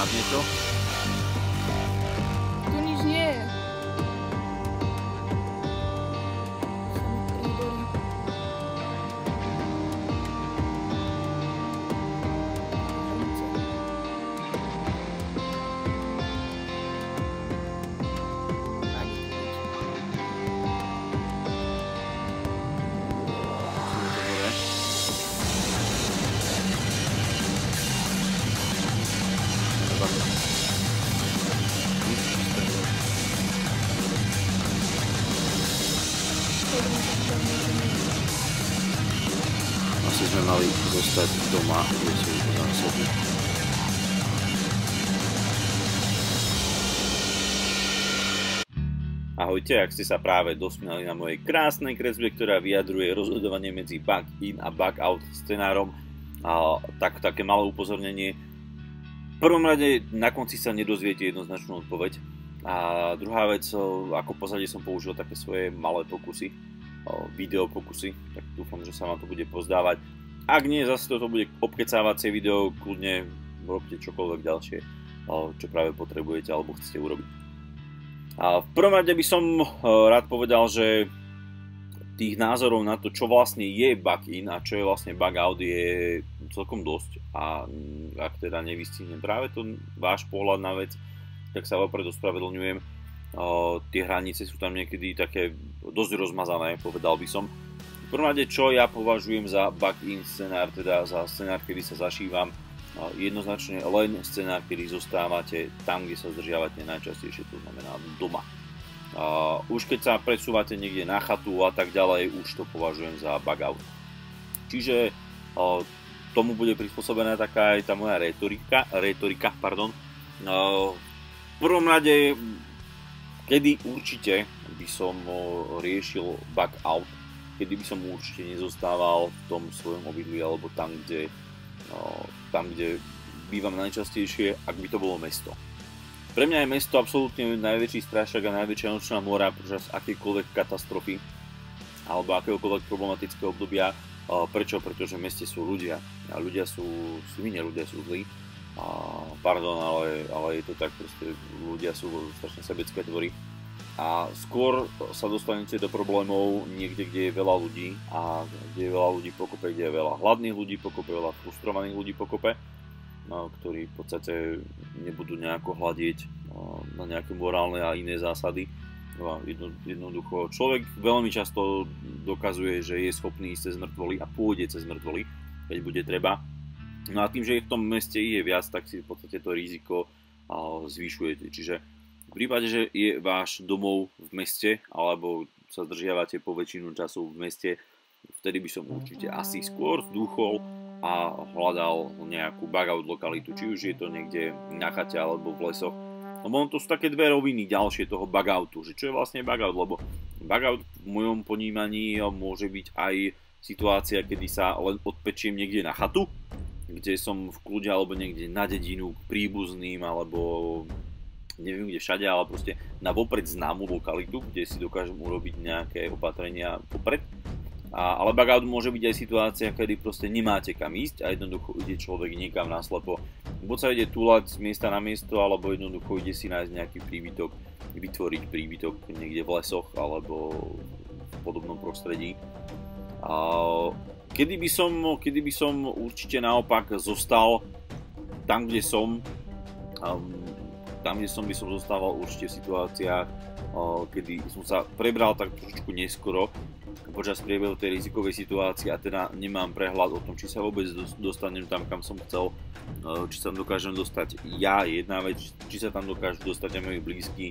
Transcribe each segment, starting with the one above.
máš niečo? Tu nič nie je. Asi sme mali zostať doma, kde sú zásoby. Ahojte, ak ste sa práve dosmiali na mojej krásnej kresbe, ktorá vyjadruje rozhodovanie medzi back-in a back-out scenárom, tak také malé upozornenie. V prvom rade na konci sa nedozviete jednoznačnú odpoveď. A druhá vec, ako pozadie som použil také svoje malé pokusy, video pokusy, tak dúfam, že sa vám to bude pozdávať. Ak nie, zase toto bude obkecávacie video, kľudne robte čokoľvek ďalšie, čo práve potrebujete alebo chcete urobiť. A v prvom rade by som rád povedal, že tých názorov na to, čo vlastne je back-in a čo je vlastne back-out, je celkom dosť. A ak teda nevystihnem práve to váš pohľad na vec, tak sa vopred ospravedlňujem. Tie hranice sú tam niekedy také dosť rozmazané, povedal by som. V prvom rade, čo ja považujem za back-in scenár, teda za scenár, kedy sa zašívam, jednoznačne len scenár, kedy zostávate tam, kde sa zdržiavate najčastejšie, to znamená doma. Už keď sa presúvate niekde na chatu a tak ďalej, už to považujem za bug-out. Čiže tomu bude prispôsobená taká aj tá moja retorika. V prvom rade, kedy určite by som riešil bug-out, kedy by som určite nezostával v tom svojom obydlí alebo tam, kde bývam najčastejšie, ak by to bolo mesto. Pre mňa je mesto absolútne najväčší strášak a najväčšia nočná mora počas akejkoľvek katastrofy alebo akéhokoľvek problematického obdobia. Prečo? Pretože v meste sú ľudia. A ľudia sú svine, ľudia sú zlí. Pardon, ale je to tak, proste ľudia sú strašne sebecké tvory. A skôr sa dostanete do problémov niekde, kde je veľa ľudí a kde je veľa ľudí pokope, kde je veľa hladných ľudí pokope, veľa frustrovaných ľudí pokope, ktorí v podstate nebudú nejako hľadieť na nejaké morálne a iné zásady. Jednoducho človek veľmi často dokazuje, že je schopný ísť cez mŕtvoly a pôjde cez mŕtvoly, keď bude treba. No a tým, že v tom meste je viac, tak si v podstate to riziko zvyšujete. Čiže v prípade, že je váš domov v meste, alebo sa zdržiavate po väčšinu času v meste, vtedy by som určite asi skôr vzdúchol a hľadal nejakú bug-out lokalitu, či už je to niekde na chate alebo v lesoch. Lebo to sú také dve roviny ďalšie toho bug-outu, že čo je vlastne bug-out, lebo bug-out v mojom ponímaní môže byť aj situácia, kedy sa len odpečiem niekde na chatu, kde som v kľude alebo niekde na dedinu k príbuzným alebo neviem kde všade, ale proste na vopred známu lokalitu, kde si dokážem urobiť nejaké opatrenia popred. Ale bug-out môže byť aj situácia, kedy proste nemáte kam ísť a jednoducho ide človek niekam naslepo. Buď sa ide túlať z miesta na miesto, alebo jednoducho ide si nájsť nejaký príbytok, vytvoriť príbytok niekde v lesoch alebo v podobnom prostredí. Kedy by som určite naopak zostal tam, kde som, by som zostával určite v situáciách, kedy som sa prebral tak trošku neskoro počas priebehu tej rizikovej situácie a teda nemám prehľad o tom, či sa vôbec dostanem tam, kam som chcel, či sa tam dokážem dostať ja, jedna vec, či sa tam dokážu dostať aj moji blízky,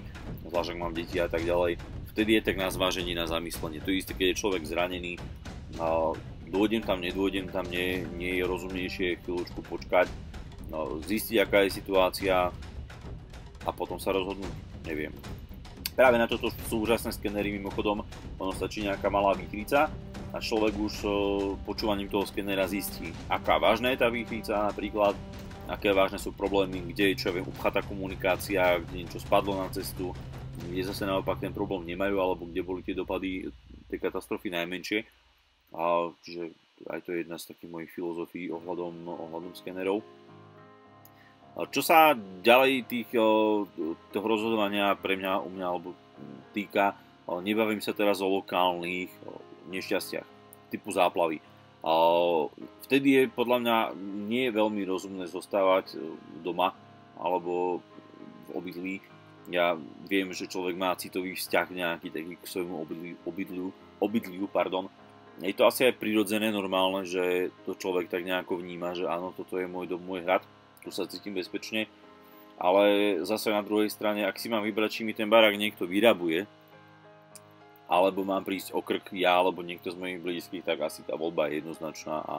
zvlášť ak mám deti a tak ďalej. Vtedy je tak na zváženie, na zamyslenie. To je isté, keď je človek zranený, dôjdem tam, nedôjdem tam, nie je rozumnejšie chvíľočku počkať, zistiť, aká je situácia a potom sa rozhodnúť, neviem. Práve na toto sú úžasné skenery mimochodom, ono stačí nejaká malá výchrica a človek už počúvaním toho skenera zistí, aká vážna je tá výchrica napríklad, aké vážne sú problémy, kde je čo viem upchatá komunikácia, kde niečo spadlo na cestu, kde zase naopak ten problém nemajú alebo kde boli tie dopady tej katastrofy najmenšie. Čiže aj to je jedna z takých mojich filozofií ohľadom skenerov. Čo sa ďalej toho rozhodovania pre mňa, u mňa alebo týka, nebavím sa teraz o lokálnych nešťastiach typu záplavy. Vtedy je podľa mňa nie je veľmi rozumné zostávať doma alebo v obydlí. Ja viem, že človek má citový vzťah nejaký taký k svojmu obydliu. Je to asi aj prirodzené, normálne, že to človek tak nejako vníma, že áno, toto je môj dom, môj hrad, tu sa cítim bezpečne, ale zase na druhej strane, ak si mám vybrať, či mi ten barák niekto vyrabuje, alebo mám prísť o krk ja, alebo niekto z mojich blízkych, tak asi tá voľba je jednoznačná a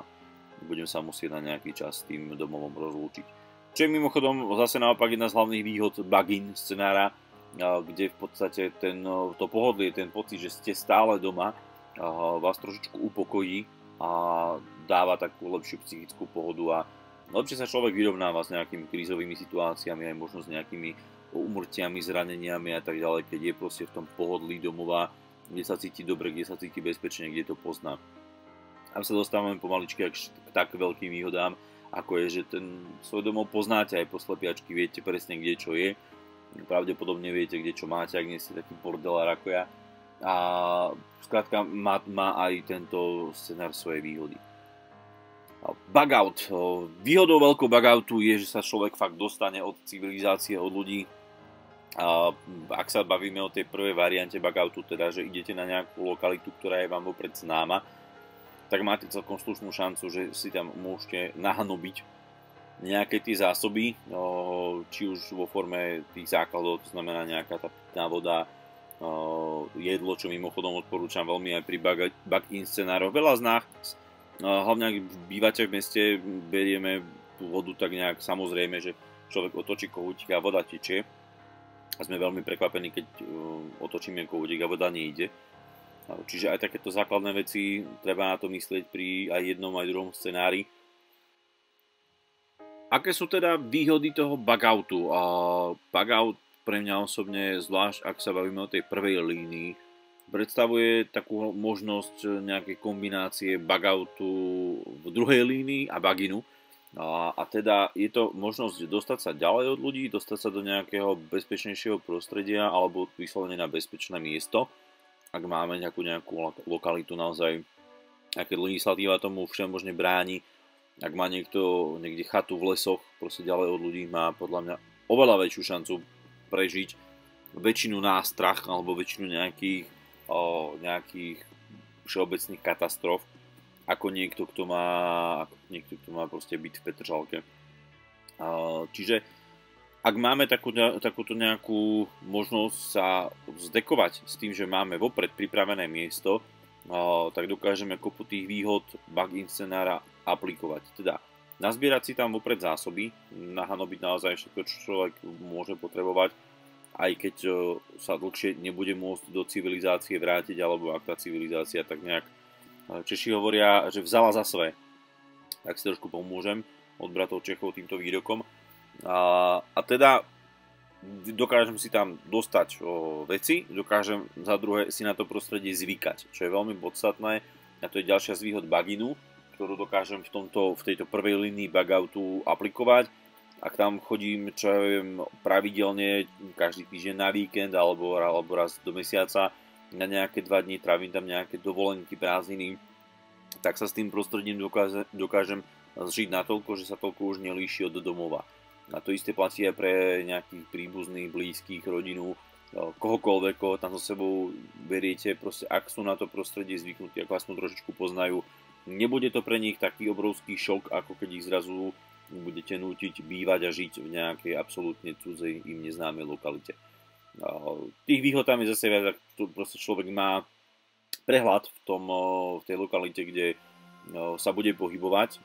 budem sa musieť na nejaký čas s tým domovom rozlúčiť. Čo je mimochodom zase naopak jedna z hlavných výhod bug-in scenára, kde v podstate to pohodlie, ten pocit, že ste stále doma, vás trošičku upokojí a dáva takú lepšiu psychickú pohodu a lepšie sa človek vyrovnáva s nejakými krízovými situáciami, aj možno s nejakými úmrtiami, zraneniami a tak ďalej, keď je proste v tom pohodlí domova, kde sa cíti dobre, kde sa cíti bezpečne, kde to pozná. A sa dostávame pomaličky k tak veľkým výhodám, ako je, že ten svoj domov poznáte aj po slepiačky, viete presne kde čo je, pravdepodobne viete kde čo máte, ak nie ste taký bordelár ako ja. A skrátka má aj tento scenár svoje výhody. Bugout. Výhodou veľkou bugoutu je, že sa človek fakt dostane od civilizácie, od ľudí. Ak sa bavíme o tej prvej variante bugoutu, teda že idete na nejakú lokalitu, ktorá je vám vopred známa, tak máte celkom slušnú šancu, že si tam môžete nahnobiť nejaké tie zásoby, či už vo forme tých základov, to znamená nejaká tá pitná voda, jedlo, čo mimochodom odporúčam veľmi aj pri bug-in scenároch. Veľa z nás, hlavne ak bývate v meste, berieme tú vodu tak nejak samozrejme, že človek otočí kohútik a voda tečie. A sme veľmi prekvapení, keď otočíme kohútik a voda nejde. Čiže aj takéto základné veci treba na to myslieť pri aj jednom aj druhom scenári. Aké sú teda výhody toho bugoutu? Bugout pre mňa osobne, zvlášť ak sa bavíme o tej prvej línii, predstavuje takú možnosť nejakej kombinácie bugoutu v druhej línii a buginu. A teda je to možnosť dostať sa ďalej od ľudí, dostať sa do nejakého bezpečnejšieho prostredia alebo vyslovene na bezpečné miesto, ak máme nejakú lokalitu naozaj, a keď legislatíva tomu všemožne bráni, ak má niekto niekde chatu v lesoch, proste ďalej od ľudí, má podľa mňa oveľa väčšiu šancu prežiť väčšinu nástrah alebo väčšinu nejakých všeobecných katastrof ako niekto, kto má proste byt v Petržalke. Čiže ak máme takúto nejakú možnosť sa zdekovať s tým, že máme vopred pripravené miesto, tak dokážeme kopu tých výhod bug-in scenára aplikovať. Teda nazbierať si tam vopred zásoby, nahanobiť naozaj všetko, čo človek môže potrebovať, aj keď sa dlhšie nebude môcť do civilizácie vrátiť, alebo ak tá civilizácia tak nejak, Češi hovoria, že vzala za své. Tak si trošku pomôžem od bratov Čechov týmto výrokom. A teda dokážem si tam dostať veci, dokážem za druhé si na to prostredie zvykať, čo je veľmi podstatné, a to je ďalšia z výhod buginu, ktorú dokážem v tejto prvej línii bugoutu aplikovať. Ak tam chodím, čo ja viem, pravidelne, každý týždeň na víkend alebo raz do mesiaca, na nejaké 2 dní, trávim tam nejaké dovolenky, prázdniny, tak sa s tým prostredím dokážem zžiť natoľko, že sa toľko už nelíši od domova. A to isté platí aj pre nejakých príbuzných, blízkych, rodinu, kohokoľvek, koho tam so sebou beriete, proste ak sú na to prostredie zvyknutí, ak vás trošičku poznajú, nebude to pre nich taký obrovský šok, ako keď ich zrazu budete nútiť bývať a žiť v nejakej absolútne cudzej im neznámej lokalite. Tých výhod tam je zase viac, že proste človek má prehľad v tej lokalite, kde sa bude pohybovať,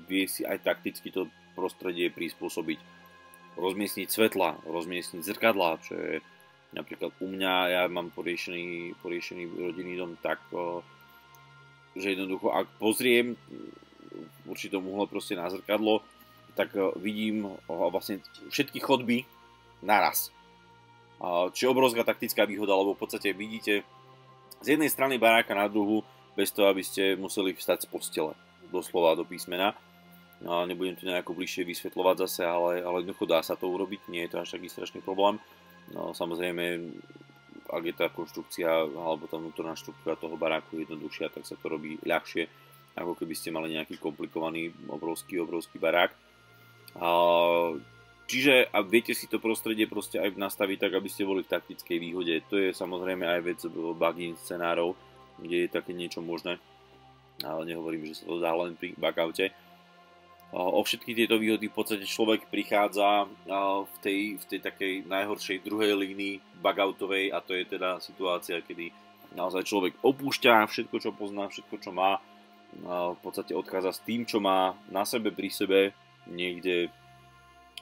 vie si aj takticky to prostredie prispôsobiť, rozmiestniť svetla, rozmiestniť zrkadlá, čo je napríklad u mňa, ja mám poriešený rodinný dom tak, že jednoducho ak pozriem v určitom uhle proste na zrkadlo, tak vidím vlastne všetky chodby naraz. Čo je obrovská taktická výhoda, lebo v podstate vidíte z jednej strany baráka na druhú, bez toho, aby ste museli vstať z postele, doslova do písmena. No, nebudem to nejako bližšie vysvetľovať zase, ale jednoducho dá sa to urobiť, nie je to až taký strašný problém. No, samozrejme, ak je tá konštrukcia alebo tá vnútorná štruktúra toho baráku jednoduchšia, tak sa to robí ľahšie, ako keby ste mali nejaký komplikovaný, obrovský barák. Čiže a viete si to prostredie proste aj nastaviť tak, aby ste boli v taktickej výhode. To je samozrejme aj vec bug-in scenárov, kde je také niečo možné. Ale nehovorím, že sa to dá len pri bugoute. O všetky tieto výhody v podstate človek prichádza v tej takej najhoršej druhej línii bugoutovej, a to je teda situácia, kedy naozaj človek opúšťa všetko, čo pozná, všetko, čo má. V podstate odchádza s tým, čo má na sebe, pri sebe, niekde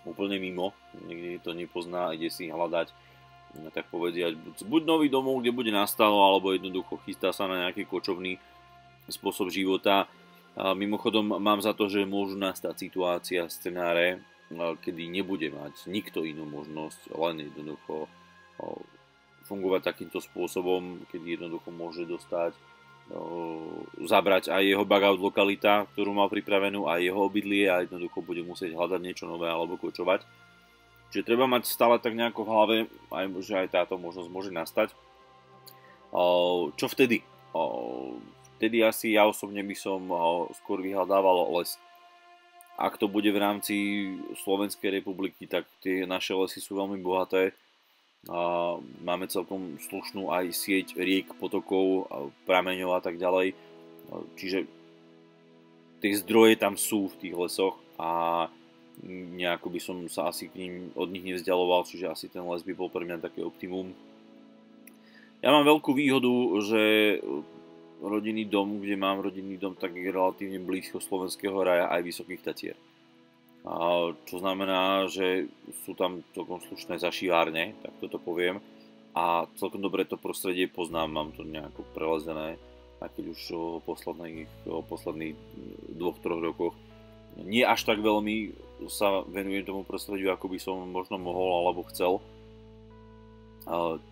úplne mimo, niekde to nepozná, ide si hľadať, tak povediať, buď nový domov, kde bude nastalo, alebo jednoducho chystá sa na nejaký kočovný spôsob života. Mimochodom mám za to, že môžu nastať situácia, scenáre, kedy nebude mať nikto inú možnosť, len jednoducho fungovať takýmto spôsobom, kedy jednoducho môže dostať, zabrať aj jeho bugout lokalita, ktorú mal pripravenú, aj jeho obydlie, a jednoducho bude musieť hľadať niečo nové alebo kočovať. Čiže treba mať stále tak nejako v hlave, že aj táto možnosť môže nastať. Čo vtedy? Vtedy asi ja osobne by som skôr vyhľadával les. Ak to bude v rámci Slovenskej republiky, tak tie naše lesy sú veľmi bohaté. Máme celkom slušnú aj sieť riek, potokov, prameňov a tak ďalej. Čiže tie zdroje tam sú v tých lesoch a nejako by som sa asi od nich nevzdialoval, čiže asi ten les by bol pre mňa také optimum. Ja mám veľkú výhodu, že rodinný dom, kde mám rodinný dom, tak je relatívne blízko Slovenského raja aj Vysokých Tatier. Čo znamená, že sú tam celkom slušné zašivárne, tak toto poviem, a celkom dobre to prostredie poznám, mám to nejako prelezené, aj keď už o posledných 2-3 rokoch nie až tak veľmi sa venujem tomu prostrediu, ako by som možno mohol alebo chcel.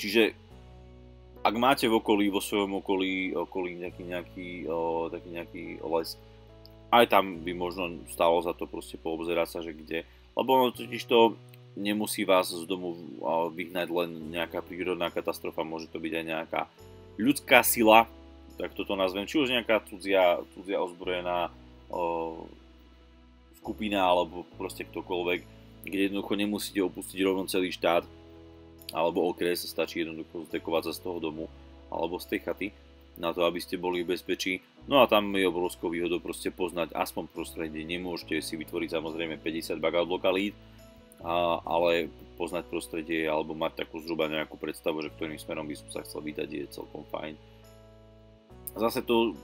Čiže ak máte vo svojom okolí taký nejaký les, aj tam by možno stálo za to proste poobzerať sa, že kde. Lebo totiž to nemusí vás z domu vyhnať len nejaká prírodná katastrofa, môže to byť aj nejaká ľudská sila, tak toto nazvem, či už nejaká cudzia ozbrojená skupina, alebo proste ktokoľvek, kde jednoducho nemusíte opustiť rovno celý štát, alebo okres, stačí jednoducho zdekovať sa z toho domu, alebo z tej chaty, na to, aby ste boli v bezpečí. No a tam je obrovskou výhodou proste poznať aspoň prostredie. Nemôžete si vytvoriť samozrejme 50 bugout lokalít, ale poznať prostredie alebo mať takú zhruba nejakú predstavu, že ktorým smerom by som sa chcel vydať, je celkom fajn. Zase tu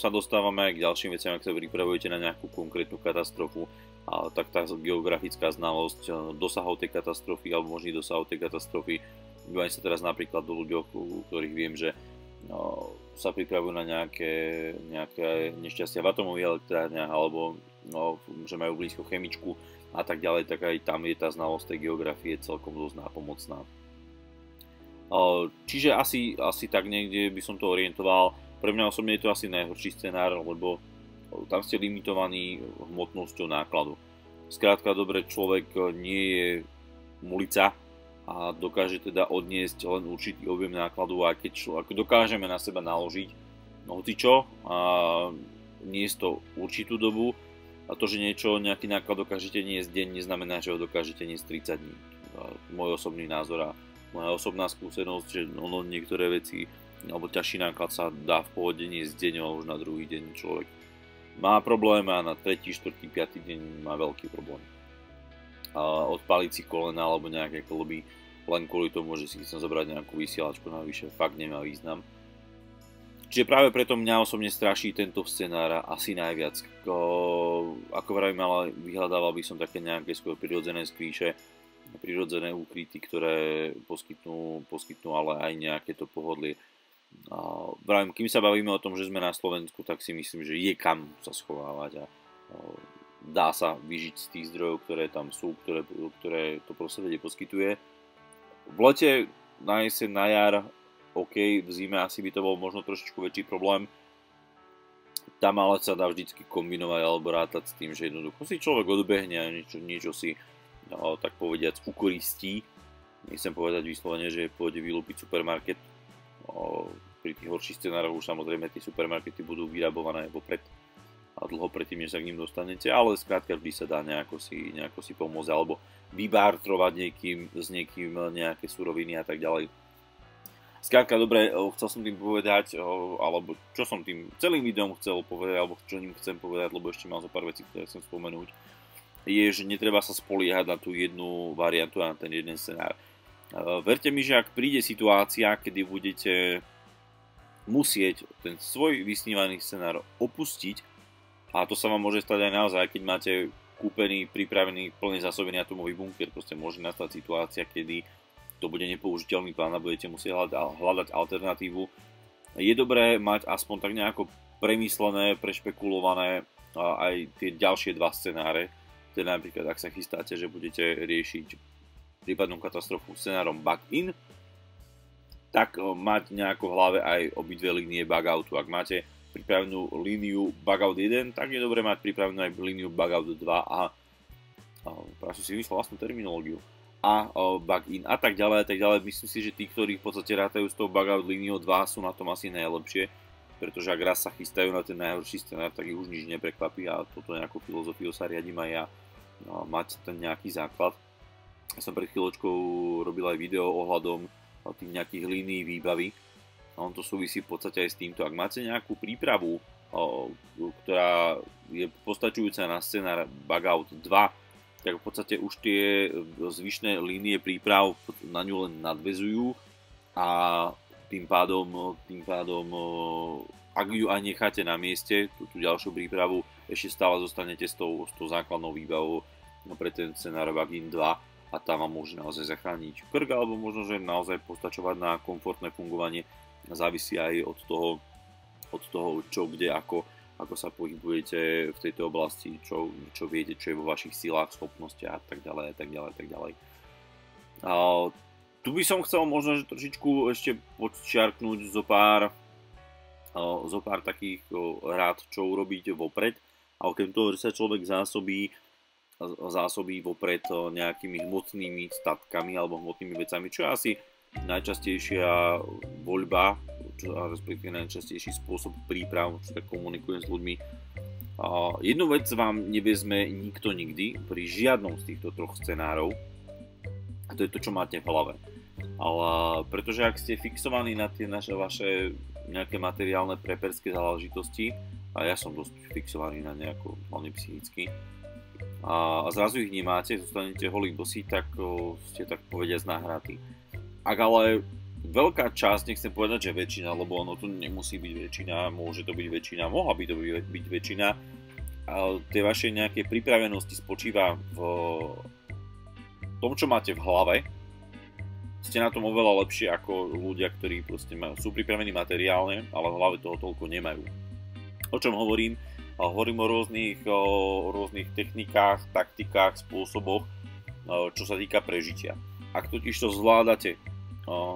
sa dostávame aj k ďalším veciam, ak sa pripravujete na nejakú konkrétnu katastrofu, tak tá geografická znalosť dosahov tej katastrofy alebo možných dosahov tej katastrofy. Dívam sa teraz napríklad do ľuďoch, u ktorých viem, že sa pripravujú na nejaké nešťastia v atomových elektrárniach, alebo že majú blízko chemičku a tak ďalej, tak aj tam je tá znalosť tej geografie celkom dosť nápomocná. Čiže asi tak niekde by som to orientoval. Pre mňa osobne je to asi najhorší scenár, lebo tam ste limitovaní hmotnosťou nákladu. Skrátka dobre, človek nie je mulica a dokáže teda odniesť len určitý objem nákladu, a keď dokážeme na seba naložiť hocičo a niesť to určitú dobu, a to, že nejaký náklad dokážete niesť deň, neznamená, že ho dokážete niesť 30 dní. Môj osobný názor a moja osobná skúsenosť, že niektoré veci alebo ťažší náklad sa dá v pohode niesť deň, ale už na druhý deň človek má problém a na 3., 4., 5. deň má veľký problém. Odpáliť si kolena alebo nejaké kĺby len kvôli tomu, že si chcem zobrať nejakú vysielačku navyše, fakt nemá význam. Čiže práve preto mňa osobne straší tento scenár asi najviac. Ako vravím, ale vyhľadával by som také nejaké skôr prirodzené skvíše, prirodzené úkryty, ktoré poskytnú ale aj nejaké to pohodlie. Vravím, kým sa bavíme o tom, že sme na Slovensku, tak si myslím, že je kam sa schovávať a dá sa vyžiť z tých zdrojov, ktoré tam sú, ktoré to prostredie poskytuje. V lete, na jeseň, na jar, OK, v zime asi by to bol možno trošičku väčší problém. Tam ale sa dá vždycky kombinovať alebo rátať s tým, že jednoducho si človek odbehne a niečo si, no, tak povediac, ukoristí. Nechcem povedať vyslovene, že pôjde vylúpiť supermarket. Pri tých horších scenároch už samozrejme tie supermarkety budú vyrabované vopred a dlho predtým, než sa k ním dostanete, ale skrátka vždy sa dá nejako si pomôcť alebo vybártrovať s niekým nejaké suroviny a tak ďalej. Skrátka, dobre, chcel som tým povedať, alebo čo som tým celým videom chcel povedať, alebo čo ním chcem povedať, lebo ešte mám zo pár vecí, ktoré chcem spomenúť, je, že netreba sa spoliehať na tú jednu variantu a na ten jeden scenár. Verte mi, že ak príde situácia, kedy budete musieť ten svoj vysnívaný scenár opustiť, a to sa vám môže stať aj naozaj, keď máte kúpený, pripravený, plne zásobený atomový bunker, proste môže nastať situácia, kedy to bude nepoužiteľný plán a budete musieť hľadať alternatívu. Je dobré mať aspoň tak nejako premyslené, prešpekulované aj tie ďalšie dva scenáre. Teda napríklad, ak sa chystáte, že budete riešiť prípadnú katastrofu scenárom bug-in, tak mať nejako v hlave aj obidve línie bug-outu. Ak máte pripravenú líniu bug-out 1, tak je dobré mať pripravenú aj líniu bug-out 2 a práve som si vymyslel vlastnú terminológiu. A bug-in a tak ďalej a tak ďalej. Myslím si, že tí, ktorí v podstate rátajú s tou bug-out líniou 2 sú na tom asi najlepšie, pretože ak raz sa chystajú na ten najhorší scenár, tak ich už nič neprekvapí a toto nejakú filozofiu sa riadím aj ja, mať ten nejaký základ. Ja som pred chvíľočkou robil aj video ohľadom tých nejakých línií výbavy. On to súvisí v podstate aj s týmto. Ak máte nejakú prípravu, ktorá je postačujúca na scenár bug-out 2, tak v podstate už tie zvyšné línie príprav na ňu len nadväzujú a tým pádom ak ju aj necháte na mieste, tú ďalšiu prípravu, ešte stále zostanete s tou základnou výbavou pre ten scenár bug-in 2 a tam vám môže naozaj zachrániť krk, alebo možno, že naozaj postačovať na komfortné fungovanie. Závisí aj od toho čo, kde, ako sa pohybujete v tejto oblasti, čo viete, čo je vo vašich silách, schopnostiach a tak ďalej, a tak ďalej, a tak ďalej. Tu by som chcel možno že trošičku ešte podčiarknúť zo pár takých rád, čo urobiť vopred. A okrem toho, že sa človek zásobí vopred nejakými hmotnými statkami alebo hmotnými vecami, čo je asi najčastejšia voľba, respektíve najčastejší spôsob príprav, čo tak komunikujem s ľuďmi. Jednu vec vám nevezme nikto nikdy pri žiadnom z týchto troch scenárov, a to je to, čo máte v hlave. Ale pretože ak ste fixovaní na tie vaše nejaké materiálne preperské záležitosti, a ja som dosť fixovaný na nejako hlavne psychicky, a zrazu ich nemáte, zostanete holí bosí, tak ste tak povediať nahratí. Ak ale veľká časť, nechcem povedať, že väčšina, lebo ono to nemusí byť väčšina, môže to byť väčšina, mohla by to byť väčšina, ale tie vaše nejaké pripravenosti spočíva v tom, čo máte v hlave, ste na tom oveľa lepšie ako ľudia, ktorí proste sú pripravení materiálne, ale v hlave toho toľko nemajú. O čom hovorím? Hovorím o rôznych technikách, taktikách, spôsoboch, čo sa týka prežitia. Ak totiž to zvládate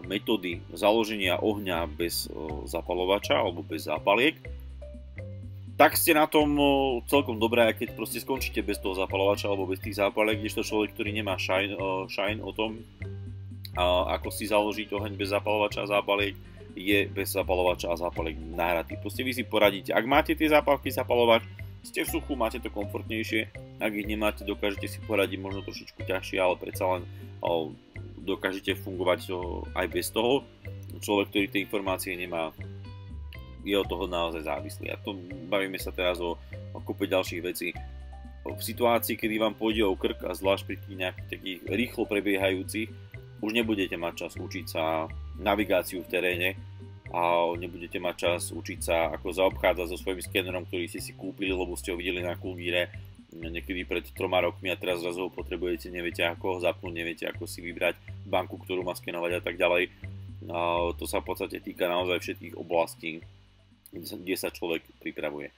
metódy založenia ohňa bez zapalovača alebo bez zápaliek, tak ste na tom celkom dobré, aj keď proste skončíte bez toho zapalovača alebo bez tých zápaliek, kdežto človek, ktorý nemá shine o tom, ako si založiť oheň bez zapalovača a zápaliek, je bez zapalovača a zápaliek nahratý. Proste vy si poradíte. Ak máte tie zápalky, zapalovač, ste v suchu, máte to komfortnejšie. Ak ich nemáte, dokážete si poradiť možno trošičku ťažšie, ale predsa len dokážete fungovať aj bez toho. Človek, ktorý tie informácie nemá, je od toho naozaj závislý. A to bavíme sa teraz o kope ďalších vecí. V situácii, kedy vám pôjde o krk a zvlášť pri nejakých takých rýchlo prebiehajúcich, už nebudete mať čas učiť sa navigáciu v teréne a nebudete mať čas učiť sa, ako zaobchádzať so svojím skénerom, ktorý ste si kúpili, lebo ste ho videli na Coolgeare niekedy pred 3 rokmi a teraz zrazu ho potrebujete, neviete ako ho zapnúť, neviete ako si vybrať banku, ktorú má skenovať a tak ďalej. To sa v podstate týka naozaj všetkých oblastí, kde sa človek pripravuje.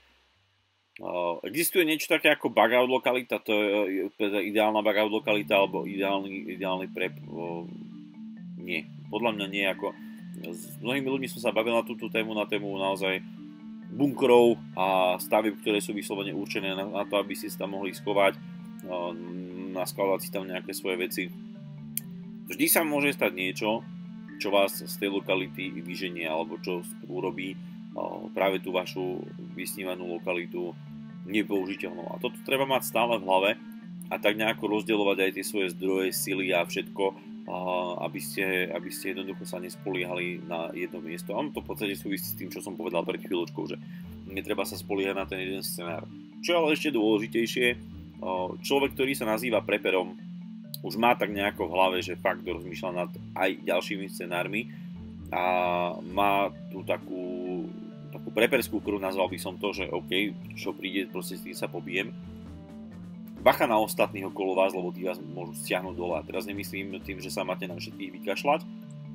Existuje niečo také ako bug-out lokalita, to je ideálna bug-out lokalita alebo ideálny prep? Nie, podľa mňa nie. Ako s mnohými ľuďmi som sa bavil na túto tému, na tému naozaj bunkrov a stavieb, ktoré sú vyslovene určené na to, aby si tam mohli schovať, naskladať si tam nejaké svoje veci. Vždy sa môže stať niečo, čo vás z tej lokality vyženie, alebo čo urobí práve tú vašu vysnívanú lokalitu nepoužiteľnou. A toto treba mať stále v hlave a tak nejako rozdielovať aj tie svoje zdroje, sily a všetko, aby ste jednoducho sa nespoliehali na jedno miesto. Ono to v podstate súvisí s tým, čo som povedal pred chvíľočkou, že netreba sa spoliehať na ten jeden scenár. Čo ale ešte dôležitejšie, človek, ktorý sa nazýva preperom, už má tak nejako v hlave, že fakt rozmýšľa nad aj ďalšími scenármi a má tú takú preperskú krv, nazval by som to, že OK, čo príde, proste s tým sa pobijem. Bacha na ostatných okolo vás, lebo tí vás môžu stiahnuť dole. A teraz nemyslím tým, že sa máte na všetkých vykašľať,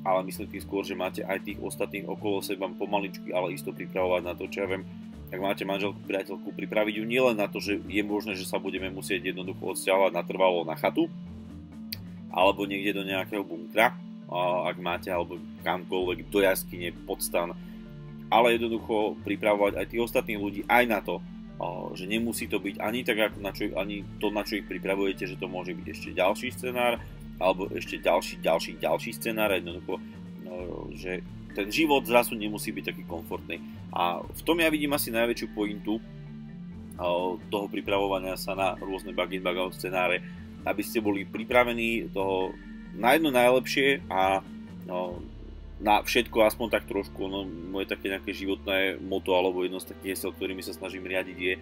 ale myslím tým skôr, že máte aj tých ostatných okolo seba pomaličky, ale isto pripravovať na to, čo ja viem, ak máte manželku, priateľku, pripraviť ju nielen na to, že je možné, že sa budeme musieť jednoducho odsťahovať natrvalo na chatu, alebo niekde do nejakého bunkra, ak máte, alebo kamkoľvek, do jaskyne, pod stan, ale jednoducho pripravovať aj tých ostatných ľudí aj na to, že nemusí to byť ani tak, ani to, na čo ich pripravujete, že to môže byť ešte ďalší scenár, alebo ešte ďalší scenár, jednoducho, že ten život zrazu nemusí byť taký komfortný. A v tom ja vidím asi najväčšiu pointu toho pripravovania sa na rôzne bug-in-bug-out scenáre, aby ste boli pripravení toho na jedno najlepšie a na všetko aspoň tak trošku. Moje také nejaké životné moto alebo jedno z takých hesiel, ktorými sa snažím riadiť, je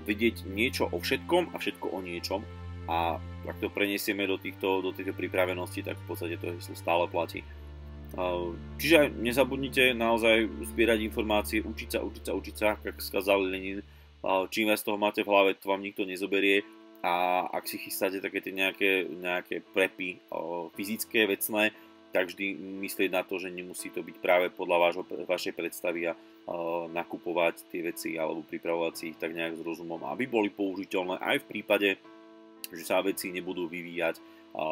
vidieť niečo o všetkom a všetko o niečom, a ak to preniesieme do týchto pripravenosti, tak v podstate to heslo stále platí. Čiže nezabudnite naozaj zbierať informácie, učiť sa, ako skázal Lenin. Čím viac toho máte v hlave, to vám nikto nezoberie, a ak si chystáte také tie nejaké prepy fyzické, vecné, tak vždy myslieť na to, že nemusí to byť práve podľa vašej predstavy a nakupovať tie veci alebo pripravovať si ich tak nejak s rozumom, aby boli použiteľné aj v prípade, že sa veci nebudú vyvíjať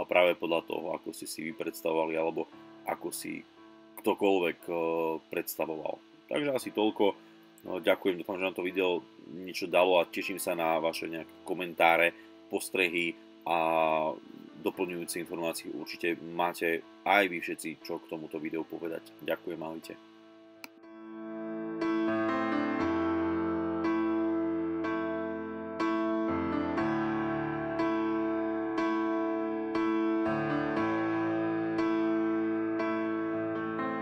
práve podľa toho, ako ste si vy predstavovali alebo ako si ktokoľvek predstavoval. Takže asi toľko. Ďakujem, dúfam, že nám to video niečo dalo a teším sa na vaše nejaké komentáre, postrehy a doplňujúce informácie určite máte aj vy všetci, čo k tomuto videu povedať. Ďakujem, ahojte.